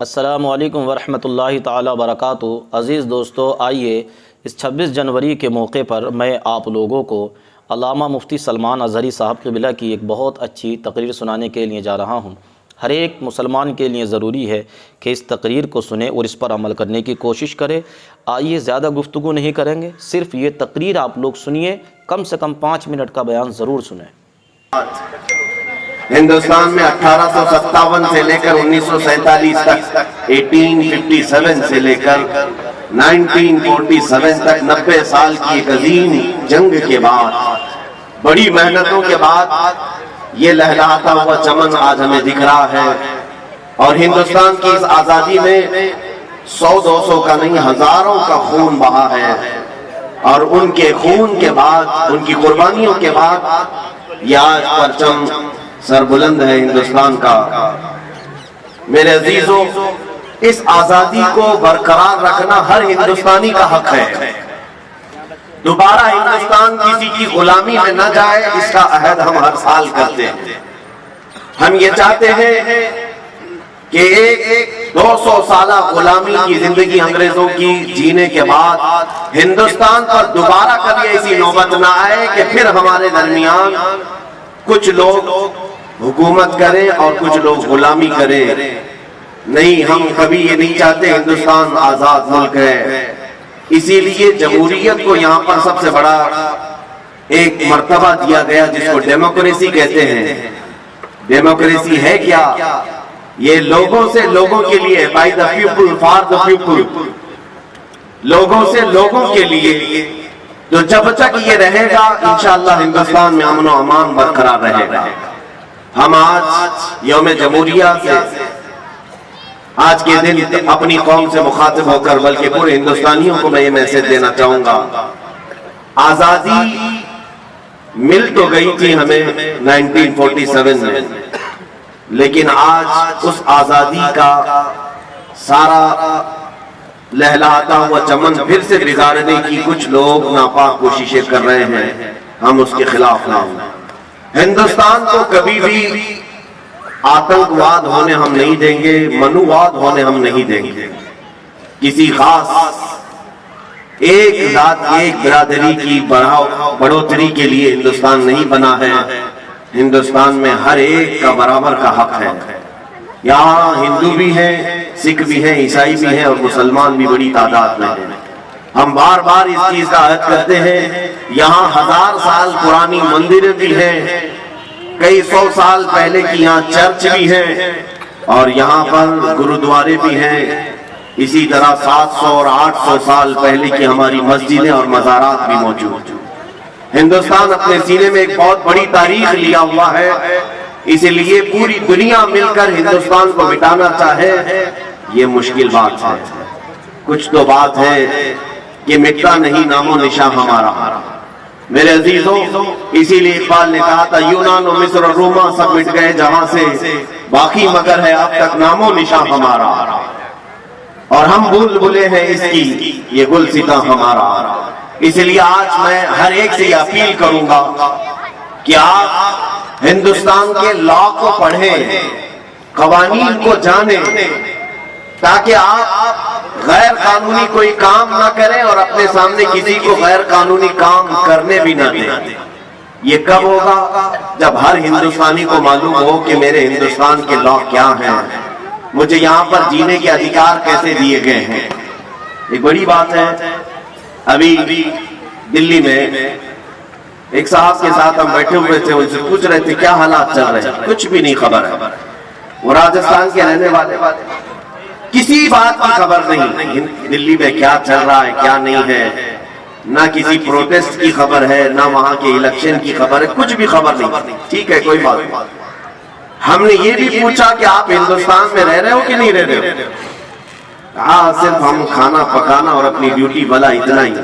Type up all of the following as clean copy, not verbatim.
السلام علیکم ورحمۃ اللہ تعالی وبرکاتہ۔ عزیز دوستو، آئیے اس 26 جنوری کے موقع پر میں آپ لوگوں کو علامہ مفتی سلمان اظہری صاحب قبلہ کی ایک بہت اچھی تقریر سنانے کے لیے جا رہا ہوں۔ ہر ایک مسلمان کے لیے ضروری ہے کہ اس تقریر کو سنے اور اس پر عمل کرنے کی کوشش کرے۔ آئیے زیادہ گفتگو نہیں کریں گے، صرف یہ تقریر آپ لوگ سنیے، کم سے کم 5 منٹ کا بیان ضرور سنیں۔ ہندوستان میں 1857 سے لے کر 1947 تک، 1857 سے لے کر 1947 تک 90 سال کی ایک عظیم جنگ کے بعد، بڑی محنتوں کے بعد یہ لہلاتا ہوا چمن آج ہمیں دکھ رہا ہے۔ اور ہندوستان کی اس آزادی میں 100-200 کا نہیں، ہزاروں کا خون بہا ہے، اور ان کے خون کے بعد، ان کی قربانیوں کے بعد یہ آج پرچم سر بلند ہے ہندوستان کا۔ میرے عزیزوں، اس آزادی کو برقرار رکھنا ہر ہندوستانی کا حق ہے۔ دوبارہ ہندوستان کسی کی غلامی میں نہ جائے، اس کا عہد ہم ہر سال کرتے ہیں۔ ہم یہ چاہتے ہیں کہ ایک 200 سالہ غلامی کی زندگی انگریزوں کی جینے کے بعد ہندوستان پر دوبارہ کبھی ایسی نوبت نہ آئے کہ پھر ہمارے درمیان کچھ لوگ حکومت کریں اور کچھ لوگ غلامی کریں۔ نہیں، ہم کبھی یہ نہیں چاہتے۔ ہندوستان آزاد ملک ہے، اسی لیے جمہوریت کو یہاں پر سب سے بڑا ایک مرتبہ دیا گیا، جس کو ڈیموکریسی کہتے ہیں۔ ڈیموکریسی ہے کیا؟ یہ لوگوں سے لوگوں کے لیے، by the people for the people, لوگوں سے لوگوں کے لیے۔ تو جب تک یہ رہے گا، انشاءاللہ ہندوستان میں امن و امان برقرار رہے گا۔ ہم آج یوم جمہوریہ سے، آج کے دن اپنی قوم سے مخاطب ہو کر، بلکہ پورے ہندوستانیوں کو میں یہ میسج دینا چاہوں گا، آزادی مل تو گئی تھی ہمیں 1947 میں، لیکن آج اس آزادی کا سارا لہلاتا ہوا چمن پھر سے بگاڑنے کی کچھ لوگ ناپاک کوششیں کر رہے ہیں۔ ہم اس کے خلاف نہ ہوں۔ ہندوستان کو کبھی بھی آتنکواد ہونے ہم نہیں دیں گے، منوواد ہونے ہم نہیں دیں گے۔ کسی خاص ایک ذات، ایک برادری کی بڑھوتری کے لیے ہندوستان نہیں بنا ہے۔ ہندوستان میں ہر ایک کا برابر کا حق ہے۔ یہاں ہندو بھی ہیں، سکھ بھی ہیں، عیسائی بھی ہیں، اور مسلمان بھی بڑی تعداد میں ہیں۔ ہم بار بار اس چیز کا عہد کرتے ہیں۔ یہاں 1000 سال پرانی مندریں بھی ہیں، کئی 100 سال پہلے کی یہاں چرچ بھی ہیں، اور یہاں پر گرودوارے بھی ہیں۔ اسی طرح 700 اور 800 سال پہلے کی ہماری مسجدیں اور مزارات بھی موجود ہیں۔ ہندوستان اپنے سینے میں ایک بہت بڑی تاریخ لیا ہوا ہے، اس لیے پوری دنیا مل کر ہندوستان کو مٹانا چاہے، یہ مشکل بات ہے۔ کچھ تو بات ہے کہ مٹتا نہیں نام و نشاں ہمارا۔ میرے عزیزوں، اسی لیے اقبال نے کہا تھا، یونان و مصر اور روما سب مٹ گئے جہاں سے، باقی مگر ہے اب تک نام و نشاں ہمارا۔ اور ہم بھول بھلے ہیں اس کی، یہ گلستاں ہمارا۔ اس لیے آج میں ہر ایک سے یہ اپیل کروں گا کہ آپ ہندوستان کے لا کو پڑھیں، قوانین کو جانیں، تاکہ آپ غیر قانونی کوئی کام نہ کریں اور اپنے سامنے کسی کو غیر قانونی کام کرنے بھی نہ دیں۔ یہ کب ہوگا؟ جب ہر ہندوستانی کو معلوم ہو کہ میرے ہندوستان کے لا کیا ہیں، مجھے یہاں پر جینے کے ادھیکار کیسے دیے گئے ہیں۔ ایک بڑی بات ہے، ابھی دلی میں ایک صاحب کے ساتھ ہم بیٹھے ہوئے تھے، ان سے پوچھ رہے تھے کیا حالات چل رہے ہیں، کچھ بھی نہیں خبر ہے۔ وہ راجستھان کے رہنے والے، کسی بات کی خبر نہیں، دلی میں کیا چل رہا ہے کیا نہیں ہے، نہ کسی پروٹیسٹ کی خبر ہے، نہ وہاں کے الیکشن کی خبر ہے، کچھ بھی خبر نہیں۔ ٹھیک ہے، کوئی بات نہیں۔ ہم نے یہ بھی پوچھا کہ آپ ہندوستان میں رہ رہے ہو کہ نہیں رہ رہے ہو؟ ہاں، صرف ہم کھانا پکانا اور اپنی ڈیوٹی بلا اتنا ہی۔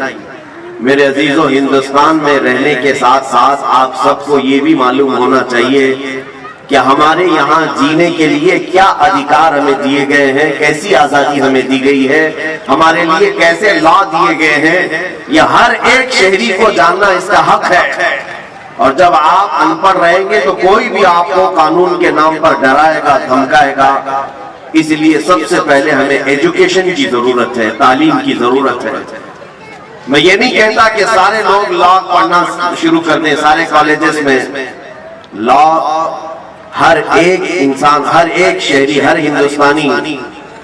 میرے عزیزوں، ہندوستان میں رہنے کے ساتھ ساتھ آپ سب کو یہ بھی معلوم ہونا چاہیے کہ ہمارے یہاں جینے کے لیے کیا ادھیکار ہمیں دیے گئے ہیں، کیسی آزادی ہمیں دی گئی ہے، ہمارے لیے کیسے لا دیے گئے ہیں، یہ ہر ایک شہری کو جاننا اس کا حق ہے۔ اور جب آپ ان پڑھ رہیں گے تو کوئی بھی آپ کو قانون کے نام پر ڈرائے گا، دھمکائے گا، اس لیے سب سے پہلے ہمیں ایجوکیشن کی ضرورت ہے، تعلیم کی ضرورت ہے۔ میں یہ نہیں کہتا کہ سارے لوگ لا پڑھنا شروع کر دیں، سارے کالجز میں لا ہر ایک انسان، ہر ایک شہری، ہر ہندوستانی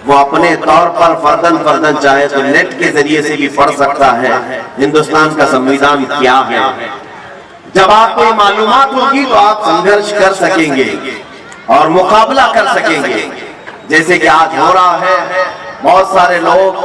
وہ اپنے طور پر فردن چاہے تو نیٹ کے ذریعے سے بھی پڑھ سکتا ہے ہندوستان کا سنویدھان کیا ہے۔ جب آپ کو یہ معلومات ہوگی تو آپ سنگھرش کر سکیں گے اور مقابلہ کر سکیں گے۔ جیسے کہ آج ہو رہا ہے، بہت سارے لوگ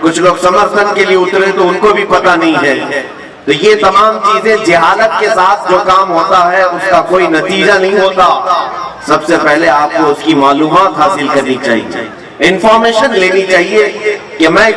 کچھ لوگ سمرتھن کے لیے اترے تو ان کو بھی پتہ نہیں ہے۔ تو یہ تمام چیزیں جہالت کے ساتھ جو کام ہوتا ہے اس کا کوئی نتیجہ نہیں ہوتا۔ سب سے پہلے آپ کو اس کی معلومات حاصل کرنی چاہیے، انفارمیشن لینی چاہیے کہ میں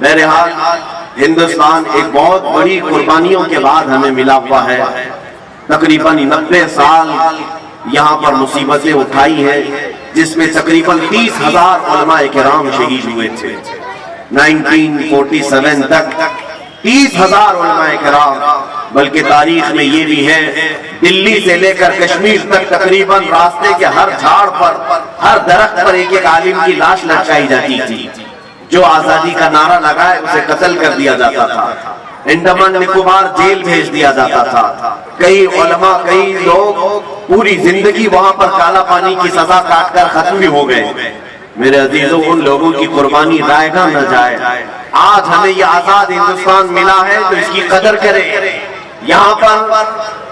بہرحال ہندوستان ایک بہت بڑی قربانیوں کے بعد ہمیں ملا ہوا ہے، تقریباً 90 سال یہاں پر مصیبتیں اٹھائی ہیں، جس میں تقریباً 30,000 علماء کرام شہید ہوئے تھے۔ 1947 تک 30,000 علماء کرام، بلکہ تاریخ میں یہ بھی ہے دلی سے لے کر کشمیر تک تقریباً راستے کے ہر جھاڑ پر، ہر درخت پر ایک عالم کی لاش لٹکائی جاتی تھی۔ جو آزادی کا نعرہ لگائے اسے قتل کر دیا جاتا تھا، انڈمان نکوبار جیل بھیج دیا جاتا تھا۔ کئی علماء، کئی لوگ پوری زندگی وہاں پر کالا پانی کی سزا کاٹ کر ختم بھی ہو گئے۔ میرے عزیزوں، ان لوگوں کی قربانی ضائع نہ جائے۔ آج ہمیں یہ آزاد ہندوستان ملا ہے تو اس کی قدر کرے۔ یہاں پر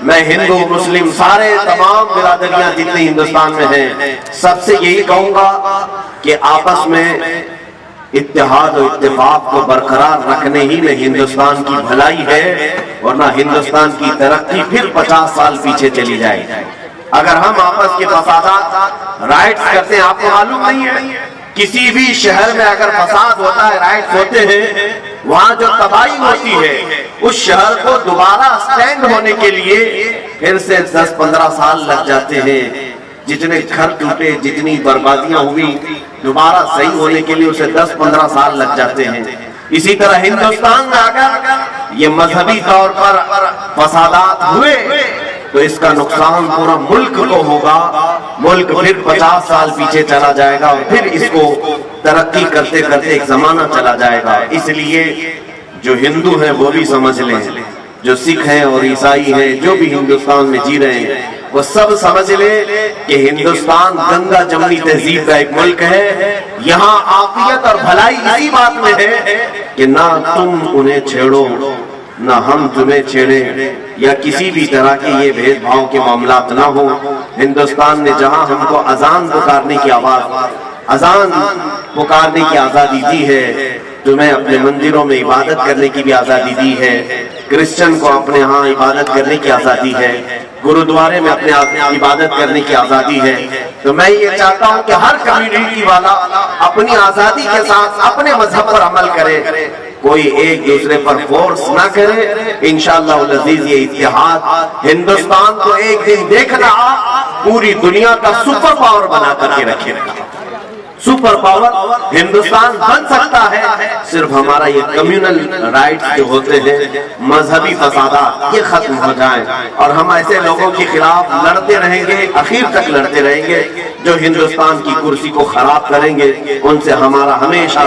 میں ہندو مسلم سارے تمام برادریاں جتنے ہندوستان میں ہیں سب سے یہی کہوں گا کہ آپس میں اتحاد و اتفاق کو برقرار رکھنے ہی میں ہندوستان کی بھلائی ہے، ورنہ ہندوستان کی ترقی پھر 50 سال پیچھے چلی جائے۔ اگر ہم آپس کے فسادات رائٹس کرتے ہیں، آپ کو معلوم نہیں ہے کسی بھی شہر میں اگر فساد ہوتا ہے، رائٹس ہوتے ہیں، وہاں جو تباہی ہوتی ہے اس شہر کو دوبارہ سٹینڈ ہونے کے لیے پھر سے 10-15 سال لگ جاتے ہیں۔ جتنے گھر ٹوٹے، جتنی بربادیاں ہوئی، دوبارہ صحیح ہونے کے لیے اسے 10-15 سال لگ جاتے ہیں۔ اسی طرح ہندوستان میں اگر یہ مذہبی طور پر فسادات ہوئے تو اس کا نقصان پورا ملک کو ہوگا، ملک پھر 50 سال پیچھے چلا جائے گا اور پھر اس کو ترقی کرتے کرتے ایک زمانہ چلا جائے گا۔ اس لیے جو ہندو ہیں وہ بھی سمجھ لیں، جو سکھ ہیں اور عیسائی ہیں جو بھی ہندوستان میں جی رہے ہیں وہ سب سمجھ لیں کہ ہندوستان گنگا جمنی تہذیب کا ایک ملک ہے۔ یہاں عافیت اور بھلائی اسی بات میں ہے کہ نہ تم انہیں چھیڑو نہ ہم تمہیں چھیڑیں، یا کسی بھی طرح کے یہ بھید بھاؤ کے معاملات نہ ہو۔ ہندوستان نے جہاں ہم کو اذان پکارنے کی اذان پکارنے کی آزادی دی ہے، تمہیں اپنے مندروں میں عبادت کرنے کی بھی آزادی دی ہے، کرسچن کو اپنے ہاں عبادت کرنے کی آزادی ہے، گرودوارے میں اپنے عبادت کرنے کی آزادی ہے۔ تو میں یہ چاہتا ہوں کہ ہر کمیونٹی والا اپنی آزادی کے ساتھ اپنے مذہب پر عمل کرے، کوئی ایک دوسرے پر فورس نہ کرے۔ انشاءاللہ العزیز یہ اتحاد ہندوستان کو ایک دن دیکھنا پوری دنیا کا سپر پاور بنا کر کے رکھے گا۔ سپر پاور ہندوستان بن سکتا ہے صرف ہمارا یہ کمیونل رائٹس جو ہوتے ہیں، مذہبی فسادات یہ ختم ہو جائیں اور ہم ایسے لوگوں کے خلاف لڑتے رہیں گے، آخر تک لڑتے رہیں گے جو ہندوستان کی کرسی کو خراب کریں گے، ان سے ہمارا ہمیشہ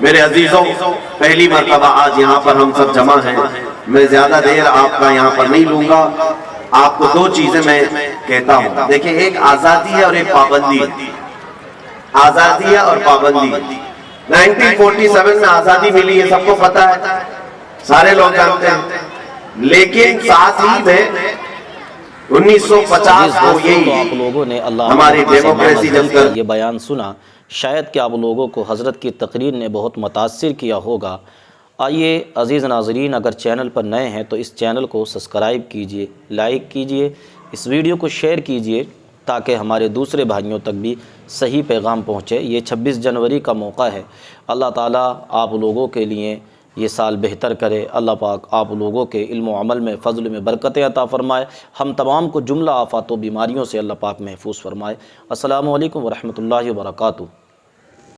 میرے عزیزوں، پہلی مرتبہ آج یہاں پر ہم سب جمع ہیں، میں زیادہ دیر آپ کا یہاں پر نہیں لوں گا۔ آپ کو دو چیزیں میں کہتا ہوں، دیکھیں ایک آزادی ہے اور ایک پابندی ہے۔ آزادی ہے اور پابندی۔ 1947 میں آزادی ملی، یہ سب کو پتا ہے، سارے لوگ جانتے ہیں، لیکن ساتھ ہی میں 1950 کو یہی آپ لوگوں نے ہماری ڈیموکریسی جب کر یہ بیان سنا، شاید کہ آپ لوگوں کو حضرت کی تقریر نے بہت متاثر کیا ہوگا۔ آئیے عزیز ناظرین، اگر چینل پر نئے ہیں تو اس چینل کو سبسکرائب کیجئے، لائک کیجئے، اس ویڈیو کو شیئر کیجئے تاکہ ہمارے دوسرے بھائیوں تک بھی صحیح پیغام پہنچے۔ یہ 26 جنوری کا موقع ہے، اللہ تعالیٰ آپ لوگوں کے لیے یہ سال بہتر کرے۔ اللہ پاک آپ لوگوں کے علم و عمل میں، فضل میں برکتیں عطا فرمائے، ہم تمام کو جملہ آفات و بیماریوں سے اللہ پاک محفوظ فرمائے۔ السلام علیکم ورحمۃ اللہ وبرکاتہ۔